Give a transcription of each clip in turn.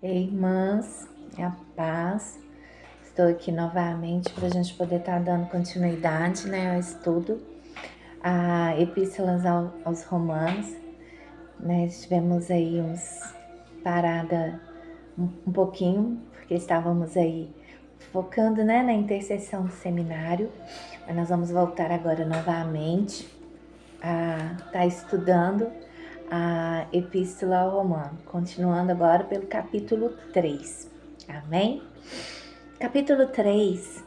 Ei, irmãs, a paz. Estou aqui novamente para a gente poder estar dando continuidade, ao estudo, a epístolas aos Romanos. Tivemos aí parada um pouquinho, porque estávamos aí focando, na intercessão do seminário, mas nós vamos voltar agora novamente a estar estudando a Epístola ao Romano, continuando agora pelo capítulo 3, amém? Capítulo 3,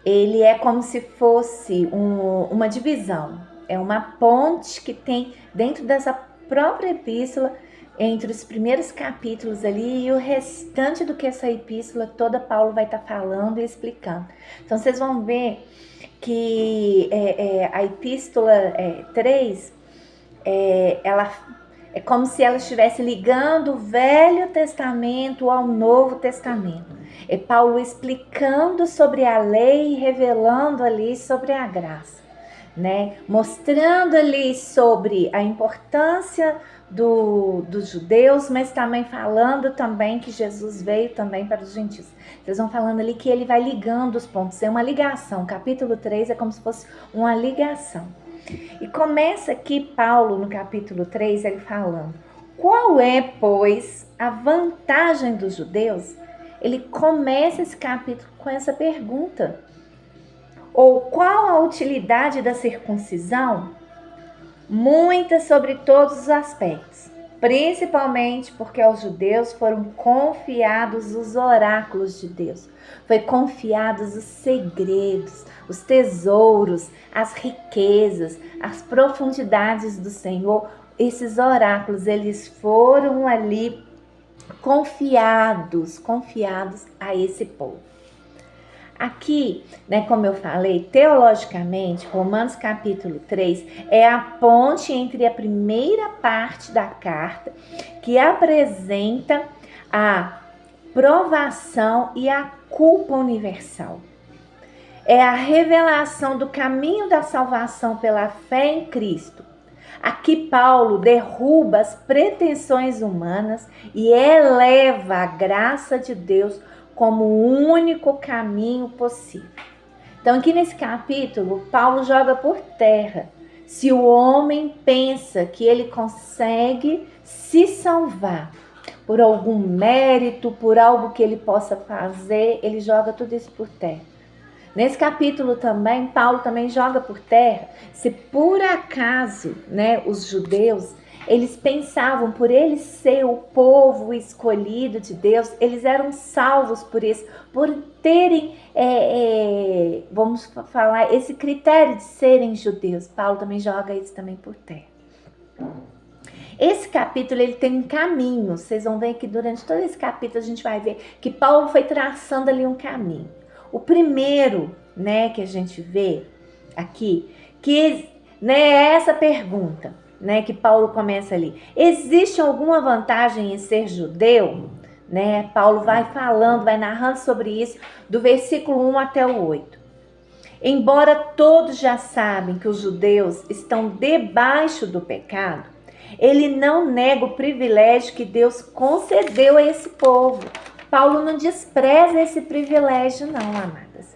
ele é como se fosse uma divisão, é uma ponte que tem dentro dessa própria epístola, entre os primeiros capítulos ali e o restante do que essa epístola toda Paulo vai estar falando e explicando. Então vocês vão ver que a epístola 3, ela é como se ela estivesse ligando o Velho Testamento ao Novo Testamento. É Paulo explicando sobre a lei e revelando ali sobre a graça, mostrando ali sobre a importância dos judeus, mas também falando também que Jesus veio também para os gentios. Vocês vão falando ali que ele vai ligando os pontos, é uma ligação. O capítulo 3 é como se fosse uma ligação. E começa aqui Paulo, no capítulo 3, ele falando: qual é, pois, a vantagem dos judeus? Ele começa esse capítulo com essa pergunta. Ou qual a utilidade da circuncisão? Muita sobre todos os aspectos, principalmente porque aos judeus foram confiados os oráculos de Deus. Foi confiados os segredos, os tesouros, as riquezas, as profundidades do Senhor. Esses oráculos, eles foram ali confiados a esse povo. Aqui, como eu falei, teologicamente, Romanos capítulo 3 é a ponte entre a primeira parte da carta, que apresenta a provação e a culpa universal. É a revelação do caminho da salvação pela fé em Cristo. Aqui Paulo derruba as pretensões humanas e eleva a graça de Deus como o único caminho possível. Então aqui nesse capítulo, Paulo joga por terra. Se o homem pensa que ele consegue se salvar por algum mérito, por algo que ele possa fazer, ele joga tudo isso por terra. Nesse capítulo também, Paulo também joga por terra se por acaso, os judeus, eles pensavam por eles ser o povo escolhido de Deus, eles eram salvos por isso, por terem, vamos falar, esse critério de serem judeus. Paulo também joga isso também por terra. Esse capítulo ele tem um caminho, vocês vão ver que durante todo esse capítulo a gente vai ver que Paulo foi traçando ali um caminho. O primeiro, que a gente vê aqui, que é essa pergunta, que Paulo começa ali. Existe alguma vantagem em ser judeu? Paulo vai falando, vai narrando sobre isso, do versículo 1 até o 8. Embora todos já sabem que os judeus estão debaixo do pecado, ele não nega o privilégio que Deus concedeu a esse povo. Paulo não despreza esse privilégio não, amadas.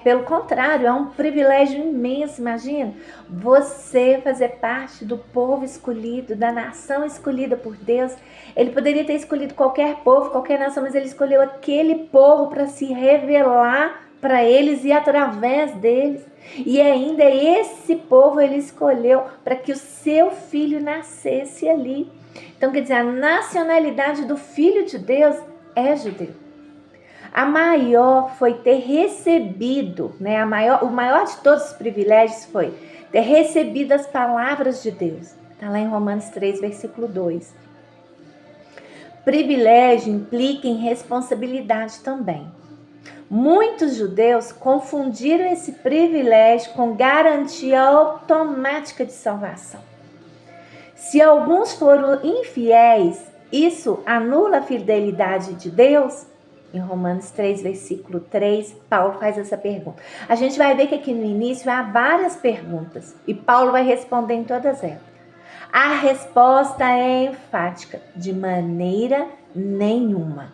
Pelo contrário, é um privilégio imenso. Imagina você fazer parte do povo escolhido, da nação escolhida por Deus. Ele poderia ter escolhido qualquer povo, qualquer nação, mas ele escolheu aquele povo para se revelar para eles e através deles. E ainda esse povo ele escolheu para que o seu filho nascesse ali. Então, quer dizer, a nacionalidade do filho de Deus é judeu. A maior foi ter recebido, o maior de todos os privilégios foi ter recebido as palavras de Deus. Está lá em Romanos 3, versículo 2. Privilégio implica em responsabilidade também. Muitos judeus confundiram esse privilégio com garantia automática de salvação. Se alguns foram infiéis, isso anula a fidelidade de Deus? Em Romanos 3, versículo 3, Paulo faz essa pergunta. A gente vai ver que aqui no início há várias perguntas e Paulo vai responder em todas elas. A resposta é enfática: de maneira nenhuma.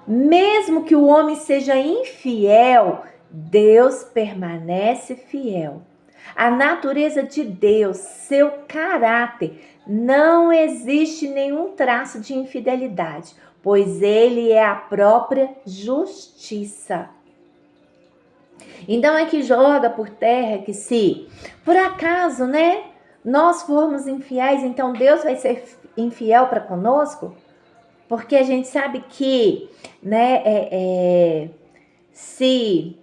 Mesmo que o homem seja infiel, Deus permanece fiel. A natureza de Deus, seu caráter, não existe nenhum traço de infidelidade, pois ele é a própria justiça. Então é que joga por terra que se, por acaso, nós formos infiéis, então Deus vai ser infiel para conosco? Porque a gente sabe que, se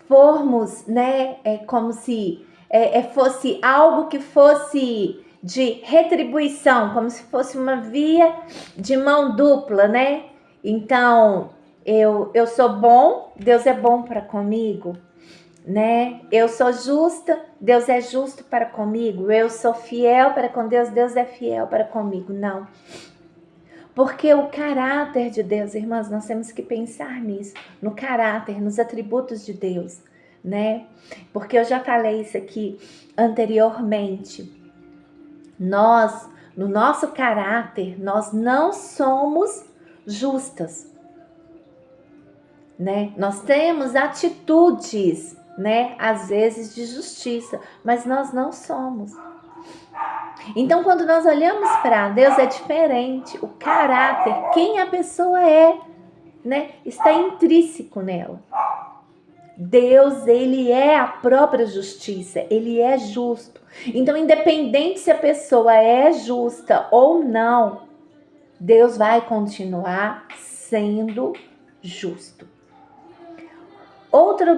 formos, como se fosse algo que fosse de retribuição, como se fosse uma via de mão dupla, Então, eu sou bom, Deus é bom para comigo, Eu sou justa, Deus é justo para comigo. Eu sou fiel para com Deus, Deus é fiel para comigo. Não. Porque o caráter de Deus, irmãs, nós temos que pensar nisso, no caráter, nos atributos de Deus, Porque eu já falei isso aqui anteriormente. Nós, no nosso caráter, nós não somos justas, Nós temos atitudes, às vezes de justiça, mas nós não somos. Então, quando nós olhamos para Deus, é diferente. O caráter, quem a pessoa é, está intrínseco nela. Deus, ele é a própria justiça, ele é justo. Então, independente se a pessoa é justa ou não, Deus vai continuar sendo justo. Outra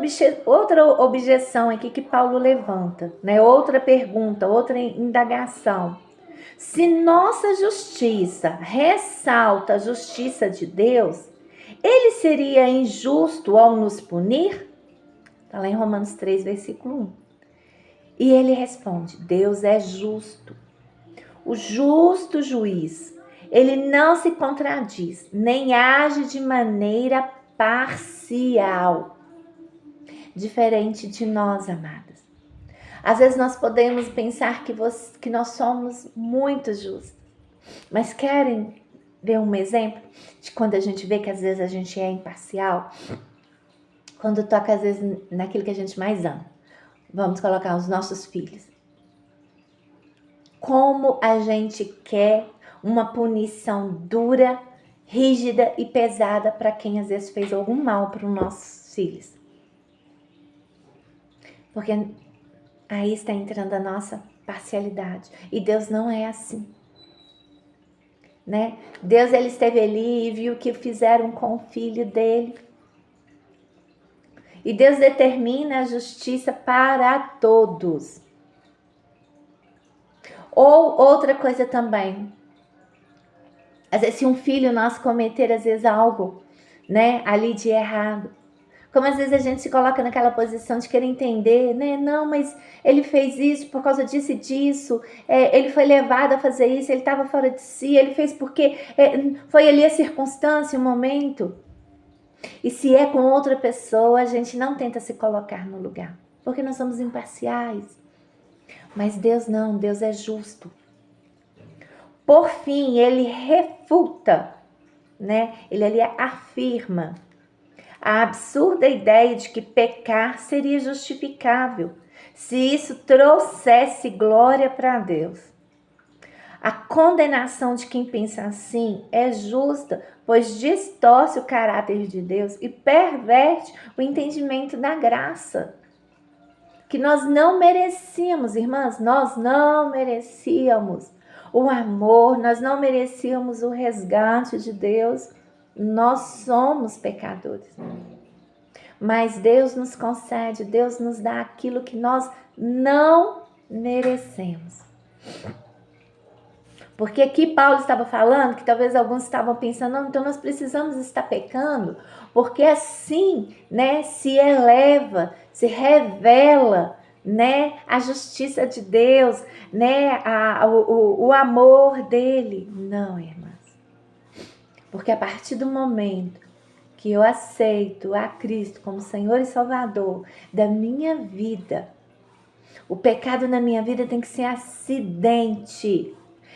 objeção aqui que Paulo levanta, Outra pergunta, outra indagação. Se nossa justiça ressalta a justiça de Deus, ele seria injusto ao nos punir? Está lá em Romanos 3, versículo 1. E ele responde, Deus é justo. O justo juiz, ele não se contradiz, nem age de maneira parcial. Diferente de nós, amadas. Às vezes nós podemos pensar que nós somos muito justos. Mas querem ver um exemplo de quando a gente vê que às vezes a gente é imparcial? Quando toca às vezes naquilo que a gente mais ama. Vamos colocar os nossos filhos. Como a gente quer uma punição dura, rígida e pesada para quem às vezes fez algum mal para os nossos filhos. Porque aí está entrando a nossa parcialidade. E Deus não é assim. Deus, ele esteve ali e viu o que fizeram com o filho dele. E Deus determina a justiça para todos. Ou outra coisa também. Às vezes, se um filho nosso cometer, às vezes, algo, ali de errado. Como às vezes a gente se coloca naquela posição de querer entender, Não, mas ele fez isso por causa disso e disso. Ele foi levado a fazer isso, ele estava fora de si, ele fez porque foi ali a circunstância, o momento. E se é com outra pessoa, a gente não tenta se colocar no lugar, porque nós somos imparciais. Mas Deus não, Deus é Por fim, ele refuta, Ele ali afirma a absurda ideia de que pecar seria justificável se isso trouxesse glória para Deus. A condenação de quem pensa assim é justa, pois distorce o caráter de Deus e perverte o entendimento da graça. Que nós não merecíamos, irmãs, nós não merecíamos o amor, nós não merecíamos o resgate de Deus. Nós somos pecadores. Mas Deus nos concede, Deus nos dá aquilo que nós não merecemos. Porque aqui Paulo estava falando que talvez alguns estavam pensando, não, então nós precisamos estar pecando, porque assim, se eleva, se revela, a justiça de Deus, o amor dele. Não, irmãs. Porque a partir do momento que eu aceito a Cristo como Senhor e Salvador da minha vida, o pecado na minha vida tem que ser acidente.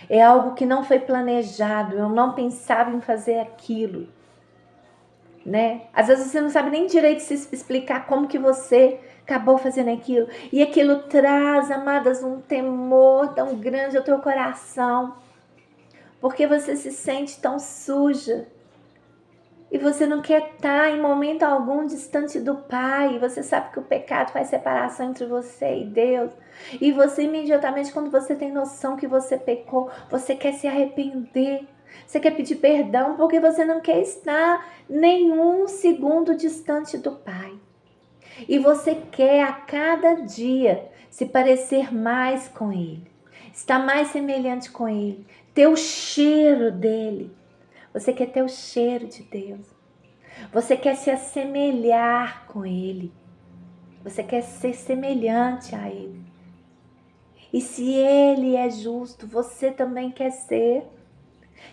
É algo que não foi planejado. Eu não pensava em fazer aquilo, né? Às vezes você não sabe nem direito se explicar como que você acabou fazendo aquilo. E aquilo traz, amadas, um temor tão grande ao teu coração. Porque você se sente tão suja. E você não quer estar em momento algum distante do Pai. Você sabe que o pecado faz separação entre você e Deus. E você imediatamente, quando você tem noção que você pecou, você quer se arrepender. Você quer pedir perdão porque você não quer estar nenhum segundo distante do Pai. E você quer a cada dia se parecer mais com Ele. Estar mais semelhante com Ele. Ter o cheiro dEle. Você quer ter o cheiro de Deus. Você quer se assemelhar com Ele. Você quer ser semelhante a Ele. E se Ele é justo, você também quer ser.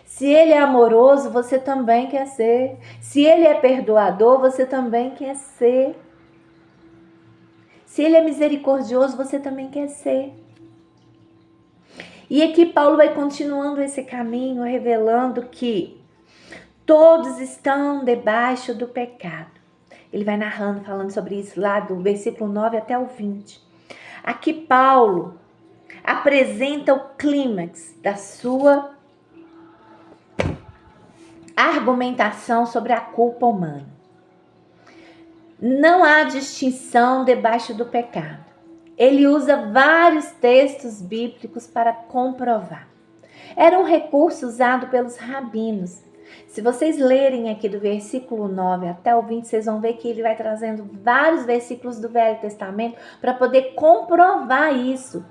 Se Ele é amoroso, você também quer ser. Se Ele é perdoador, você também quer ser. Se Ele é misericordioso, você também quer ser. E aqui Paulo vai continuando esse caminho, revelando que todos estão debaixo do pecado. Ele vai narrando, falando sobre isso lá do versículo 9 até o 20. Aqui Paulo apresenta o clímax da sua argumentação sobre a culpa humana. Não há distinção debaixo do pecado. Ele usa vários textos bíblicos para comprovar. Era um recurso usado pelos rabinos. Se vocês lerem aqui do versículo 9 até o 20, vocês vão ver que ele vai trazendo vários versículos do Velho Testamento para poder comprovar isso,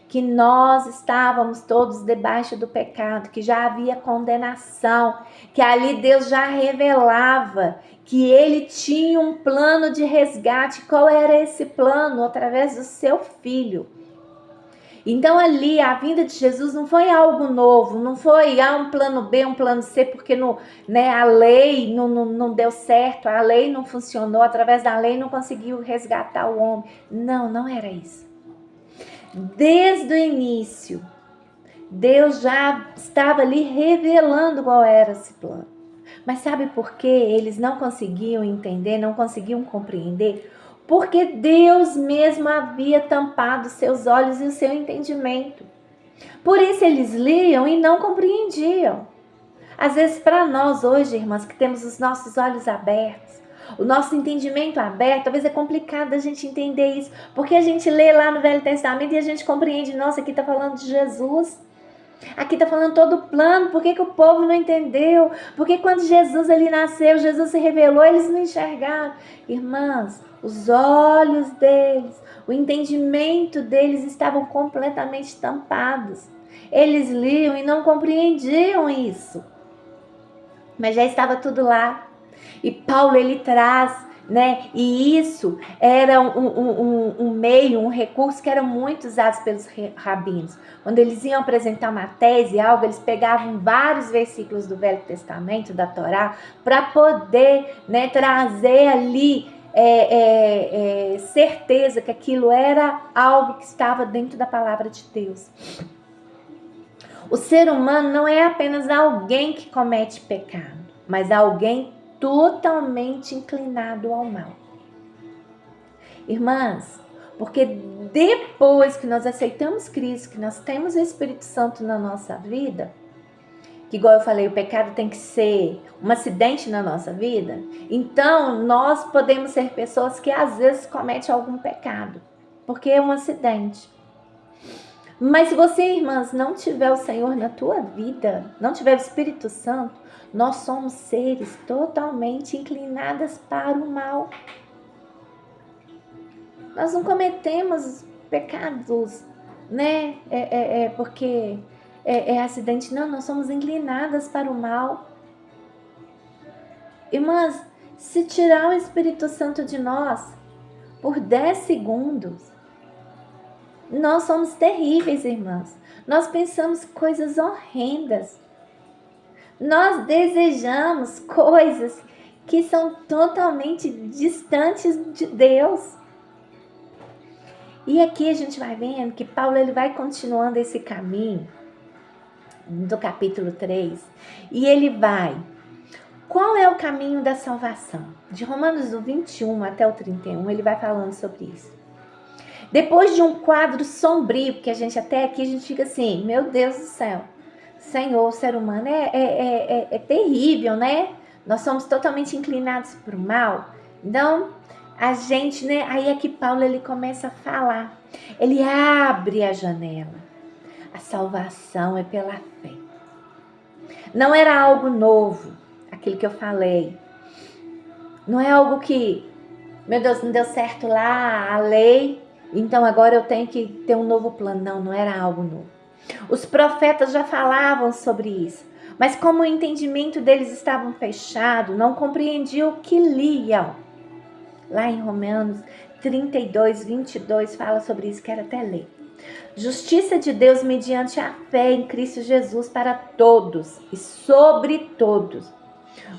que nós estávamos todos debaixo do pecado, que já havia condenação, que ali Deus já revelava que ele tinha um plano de resgate. Qual era esse plano? Através do seu filho. Então ali a vinda de Jesus não foi algo novo, não foi um plano B, um plano C, porque a lei não deu certo, a lei não funcionou, através da lei não conseguiu resgatar o homem. Não era isso. Desde o início, Deus já estava ali revelando qual era esse plano. Mas sabe por que eles não conseguiam entender, não conseguiam compreender? Porque Deus mesmo havia tampado seus olhos e o seu entendimento. Por isso eles liam e não compreendiam. Às vezes para nós hoje, irmãs, que temos os nossos olhos abertos, o nosso entendimento aberto, talvez é complicado a gente entender isso, porque a gente lê lá no Velho Testamento e a gente compreende, nossa, aqui está falando de Jesus. Aqui está falando todo o plano. Por que o povo não entendeu? Porque quando Jesus ali nasceu, Jesus se revelou, eles não enxergaram. Irmãs, os olhos deles, o entendimento deles estavam completamente tampados. Eles liam e não compreendiam isso. Mas já estava tudo lá. E Paulo, ele traz, e isso era um meio, um recurso que era muito usado pelos rabinos. Quando eles iam apresentar uma tese, algo, eles pegavam vários versículos do Velho Testamento, da Torá, para poder trazer ali certeza que aquilo era algo que estava dentro da palavra de Deus. O ser humano não é apenas alguém que comete pecado, mas alguém totalmente inclinado ao mal. Irmãs, porque depois que nós aceitamos Cristo, que nós temos o Espírito Santo na nossa vida, que igual eu falei, o pecado tem que ser um acidente na nossa vida, então nós podemos ser pessoas que às vezes cometem algum pecado, porque é um acidente. Mas se você, irmãs, não tiver o Senhor na tua vida, não tiver o Espírito Santo, nós somos seres totalmente inclinadas para o mal. Nós não cometemos pecados, porque é acidente. Não, nós somos inclinadas para o mal. Irmãs, se tirar o Espírito Santo de nós por 10 segundos, nós somos terríveis, irmãs. Nós pensamos coisas horrendas. Nós desejamos coisas que são totalmente distantes de Deus. E aqui a gente vai vendo que Paulo ele vai continuando esse caminho do capítulo 3, e ele vai. Qual é o caminho da salvação? De Romanos do 21 até o 31, ele vai falando sobre isso. Depois de um quadro sombrio, porque até aqui a gente fica assim, meu Deus do céu, Senhor, o ser humano é terrível, né? Nós somos totalmente inclinados para o mal. Então, a gente, né? Aí é que Paulo, ele começa a falar. Ele abre a janela. A salvação é pela fé. Não era algo novo, aquilo que eu falei. Não é algo que, meu Deus, não deu certo lá, a lei, então agora eu tenho que ter um novo plano. Não era algo novo. Os profetas já falavam sobre isso, mas como o entendimento deles estava fechado, não compreendiam o que liam. Lá em Romanos 32, 22 fala sobre isso, quero até ler. Justiça de Deus mediante a fé em Cristo Jesus para todos e sobre todos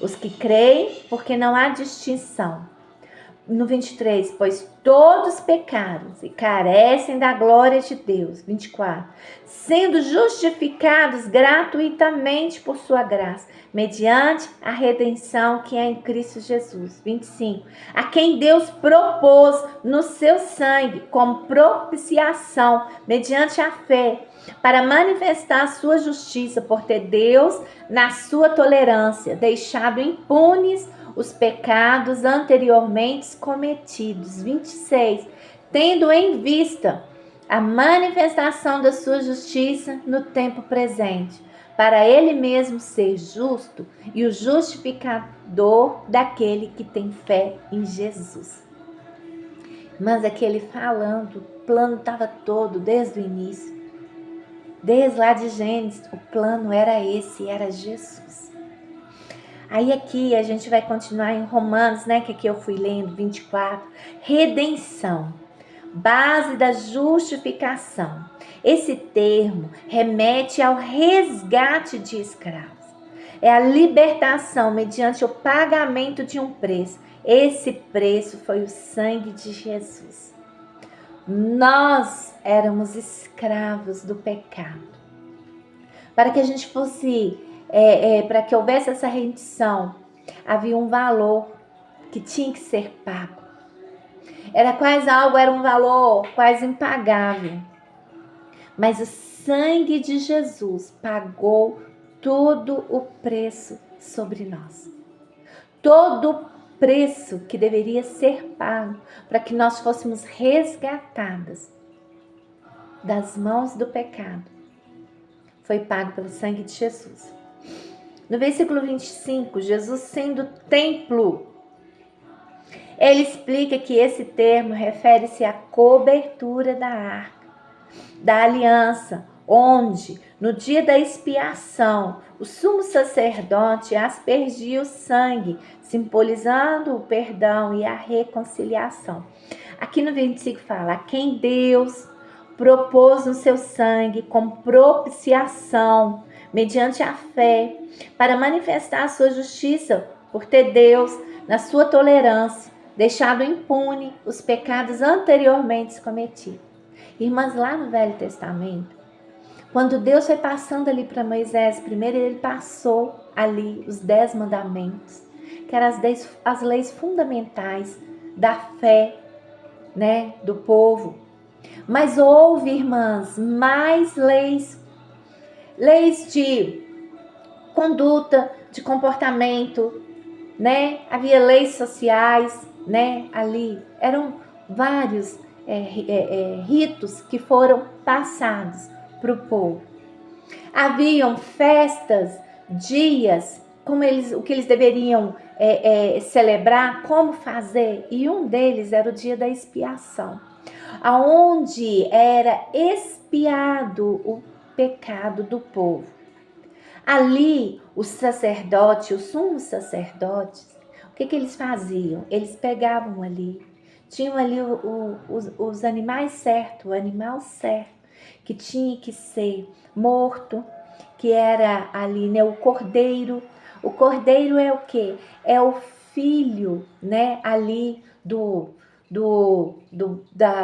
os que creem, porque não há distinção. No 23, pois todos pecaram e carecem da glória de Deus. 24, sendo justificados gratuitamente por sua graça, mediante a redenção que é em Cristo Jesus. 25, a quem Deus propôs no seu sangue como propiciação, mediante a fé, para manifestar a sua justiça, por ter Deus, na sua tolerância, deixado impunes os pecados anteriormente cometidos. 26. Tendo em vista a manifestação da sua justiça no tempo presente, para ele mesmo ser justo e o justificador daquele que tem fé em Jesus. Mas aquele falando, o plano estava todo desde o início. Desde lá de Gênesis, o plano era esse, era Jesus. Aí aqui a gente vai continuar em Romanos, né, que aqui eu fui lendo, 24. Redenção, base da justificação. Esse termo remete ao resgate de escravos. É a libertação mediante o pagamento de um preço. Esse preço foi o sangue de Jesus. Nós éramos escravos do pecado. Para que a gente fosse... para que houvesse essa rendição, havia um valor que tinha que ser pago. Era um valor quase impagável. Mas o sangue de Jesus pagou todo o preço sobre nós. Todo o preço que deveria ser pago para que nós fôssemos resgatadas das mãos do pecado foi pago pelo sangue de Jesus. No versículo 25, Jesus sendo templo, ele explica que esse termo refere-se à cobertura da arca, da aliança, onde, no dia da expiação, o sumo sacerdote aspergia o sangue, simbolizando o perdão e a reconciliação. Aqui no 25 fala, a quem Deus propôs no seu sangue como propiciação, mediante a fé, para manifestar a sua justiça, por ter Deus, na sua tolerância, deixado impune os pecados anteriormente cometidos. Irmãs, lá no Velho Testamento, quando Deus foi passando ali para Moisés, primeiro ele passou ali os 10 mandamentos, que eram as leis fundamentais da fé, né, do povo. Mas houve, irmãs, mais leis de conduta, de comportamento, né? Havia leis sociais, né? Ali eram vários ritos que foram passados para o povo. Haviam festas, dias, o que eles deveriam celebrar, como fazer, e um deles era o dia da expiação, aonde era expiado o pecado do povo. Ali, o sacerdote, os sumos sacerdotes, o que eles faziam? Eles pegavam ali, tinham ali os animais certos, o animal certo, que tinha que ser morto, que era ali, né, o cordeiro. O cordeiro é o quê? É o filho, né, ali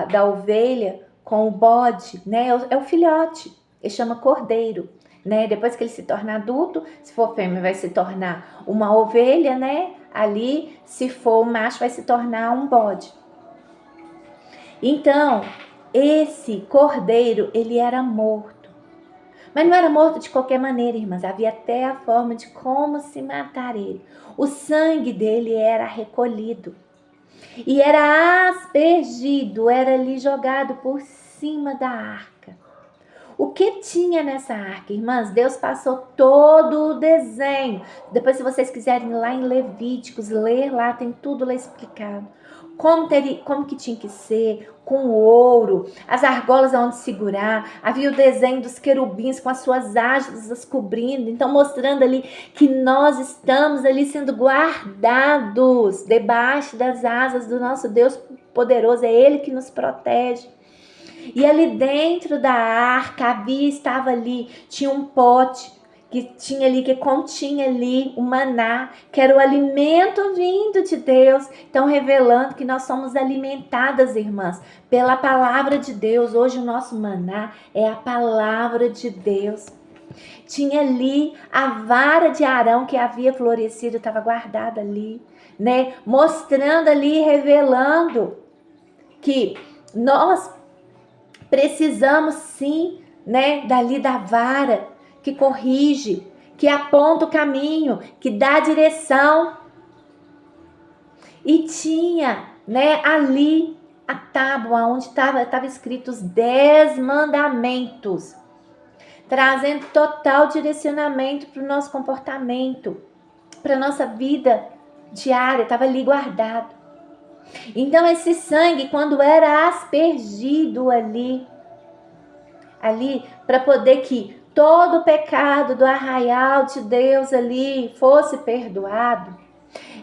da ovelha com o bode, né? É o filhote, ele chama cordeiro. né? Depois que ele se torna adulto, se for fêmea vai se tornar uma ovelha, né? Ali, se for macho, vai se tornar um bode. Então, esse cordeiro, ele era morto. Mas não era morto de qualquer maneira, irmãs. Havia até a forma de como se matar ele. O sangue dele era recolhido. E era aspergido, era ali jogado por cima da arca. O que tinha nessa arca, irmãs? Deus passou todo o desenho. Depois, se vocês quiserem ir lá em Levíticos, ler lá, tem tudo lá explicado. Como que tinha que ser, com ouro, as argolas onde segurar, havia o desenho dos querubins com as suas asas cobrindo, então mostrando ali que nós estamos ali sendo guardados debaixo das asas do nosso Deus poderoso, é Ele que nos protege. E ali dentro da arca estava ali, tinha um pote que continha ali o maná, que era o alimento vindo de Deus. Então, revelando que nós somos alimentadas, irmãs, pela palavra de Deus. Hoje o nosso maná é a palavra de Deus. Tinha ali a vara de Arão que havia florescido, estava guardada ali, né? Mostrando ali, revelando que nós precisamos sim, né, dali da vara que corrige, que aponta o caminho, que dá direção. E tinha, né, ali a tábua onde estava escrito os 10 mandamentos, trazendo total direcionamento para o nosso comportamento, para a nossa vida diária, estava ali guardado. Então esse sangue, quando era aspergido ali para poder que todo o pecado do arraial de Deus ali fosse perdoado,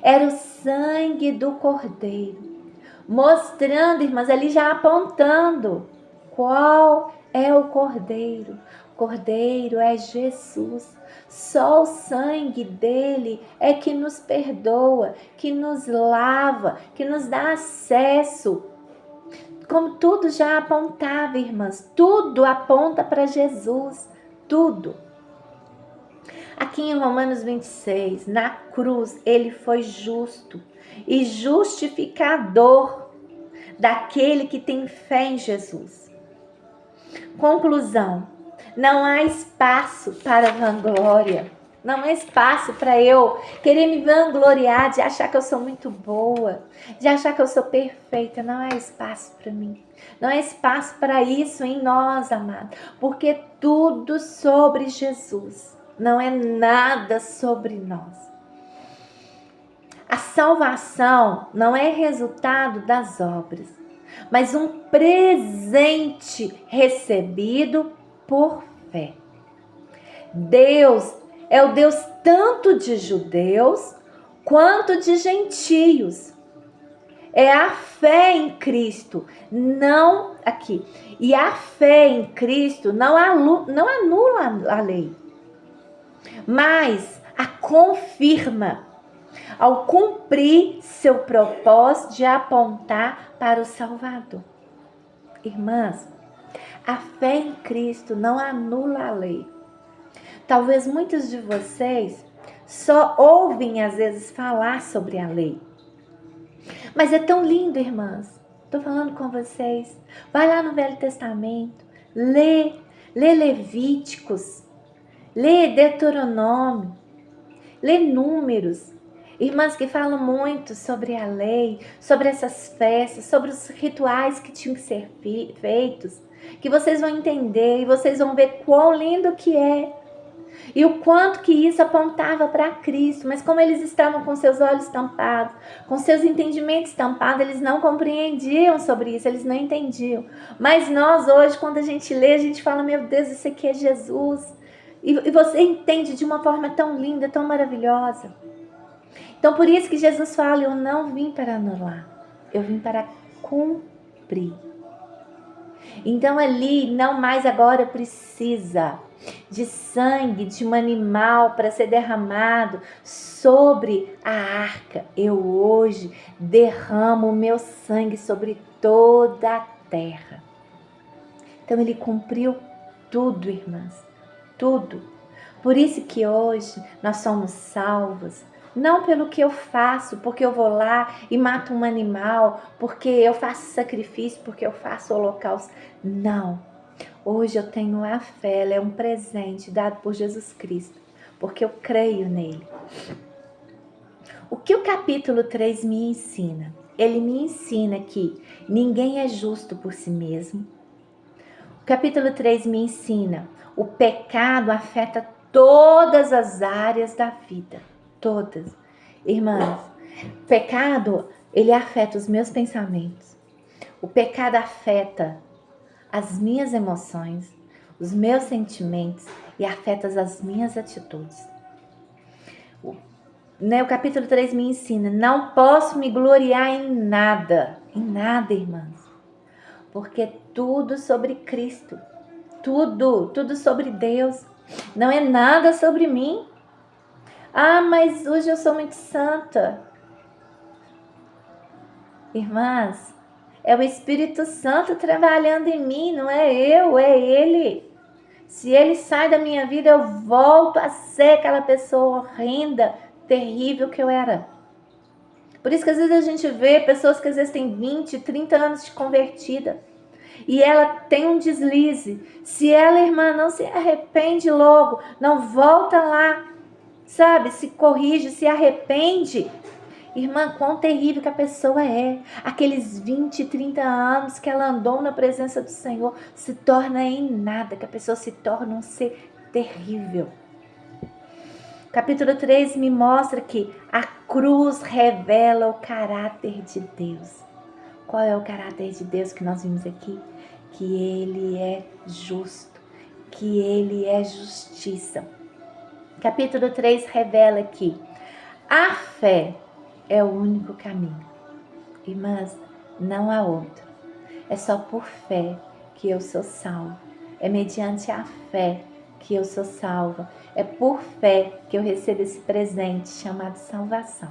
era o sangue do cordeiro, mostrando, irmãs, ali já apontando qual é o cordeiro. O cordeiro é Jesus. Só o sangue dele é que nos perdoa, que nos lava, que nos dá acesso. Como tudo já apontava, irmãs, tudo aponta para Jesus, tudo. Aqui em Romanos 26, na cruz, ele foi justo e justificador daquele que tem fé em Jesus. Conclusão, não há espaço para vanglória. Não há espaço para eu querer me vangloriar, de achar que eu sou muito boa, de achar que eu sou perfeita. Não há espaço para mim. Não há espaço para isso em nós, amados. Porque tudo sobre Jesus. Não é nada sobre nós. A salvação não é resultado das obras, mas um presente recebido por fé. Deus é o Deus tanto de judeus quanto de gentios. É a fé em Cristo, não aqui. E a fé em Cristo não anula a lei, mas a confirma ao cumprir seu propósito de apontar para o Salvador. Irmãs, a fé em Cristo não anula a lei. Talvez muitos de vocês só ouvem às vezes falar sobre a lei. Mas é tão lindo, irmãs. Estou falando com vocês. Vai lá no Velho Testamento, lê Levíticos, lê Deuteronômio, lê Números. Irmãs que falam muito sobre a lei, sobre essas festas, sobre os rituais que tinham que ser feitos, que vocês vão entender e vocês vão ver quão lindo que é. E o quanto que isso apontava para Cristo, mas como eles estavam com seus olhos tampados, com seus entendimentos tampados, eles não compreendiam sobre isso, eles não entendiam. Mas nós hoje, quando a gente lê, a gente fala, meu Deus, isso aqui é Jesus. E você entende de uma forma tão linda, tão maravilhosa. Então por isso que Jesus fala, eu não vim para anular, eu vim para cumprir. Então ali não mais agora precisa de sangue de um animal para ser derramado sobre a arca. Eu hoje derramo o meu sangue sobre toda a terra. Então ele cumpriu tudo, irmãs. tudo. Por isso que hoje nós somos salvos, não pelo que eu faço, porque eu vou lá e mato um animal, porque eu faço sacrifício, porque eu faço holocausto. Não. Hoje eu tenho a fé, ela é um presente dado por Jesus Cristo, porque eu creio nele. O que o capítulo 3 me ensina? Ele me ensina que ninguém é justo por si mesmo. O capítulo 3 me ensina: o pecado afeta todas as áreas da vida. Todas. Irmãs, o pecado, ele afeta os meus pensamentos. O pecado afeta as minhas emoções, os meus sentimentos e afeta as minhas atitudes. O capítulo 3 me ensina: não posso me gloriar em nada, irmãs, porque tudo sobre Cristo, tudo sobre Deus, não é nada sobre mim. Ah, mas hoje eu sou muito santa. Irmãs, é o Espírito Santo trabalhando em mim, não é eu, é Ele. Se Ele sai da minha vida, eu volto a ser aquela pessoa horrenda, terrível que eu era. Por isso que às vezes a gente vê pessoas que às vezes têm 20, 30 anos de convertida e ela tem um deslize. Se ela, irmã, não se arrepende logo, não volta lá, sabe, se corrige, se arrepende, irmã, quão terrível que a pessoa é. Aqueles 20, 30 anos que ela andou na presença do Senhor se torna em nada, que a pessoa se torna um ser terrível. Capítulo 3 me mostra que a cruz revela o caráter de Deus. Qual é o caráter de Deus que nós vimos aqui? Que Ele é justo, que Ele é justiça. Capítulo 3 revela que a fé é o único caminho. Irmãs, não há outro. É só por fé que eu sou salvo. É mediante a fé que eu sou salva. É por fé que eu recebo esse presente chamado salvação.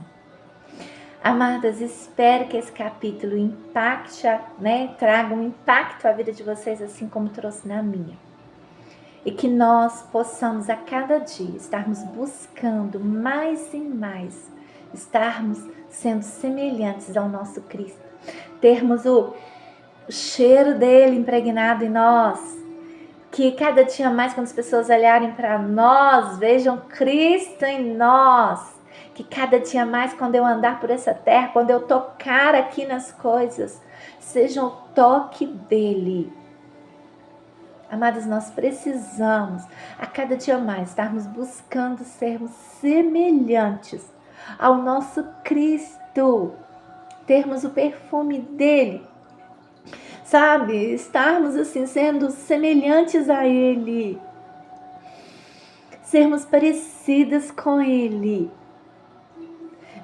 Amadas, espero que esse capítulo impacte, traga um impacto à vida de vocês, assim como trouxe na minha. E que nós possamos a cada dia estarmos buscando mais e mais, estarmos sendo semelhantes ao nosso Cristo, termos o cheiro dele impregnado em nós, que cada dia mais, quando as pessoas olharem para nós, vejam Cristo em nós, que cada dia mais, quando eu andar por essa terra, quando eu tocar aqui nas coisas, seja o toque dele. Amados, nós precisamos a cada dia mais estarmos buscando sermos semelhantes ao nosso Cristo, termos o perfume dele, sabe? Estarmos assim sendo semelhantes a ele, sermos parecidas com ele,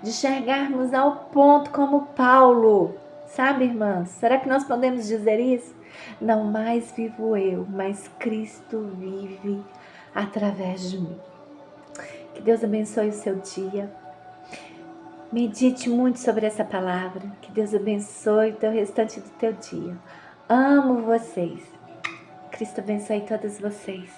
de chegarmos ao ponto como Paulo, sabe, irmãs? Será que nós podemos dizer isso? Não mais vivo eu, mas Cristo vive através de mim. Que Deus abençoe o seu dia. Medite muito sobre essa palavra. Que Deus abençoe o restante do teu dia. Amo vocês. Cristo abençoe todas vocês.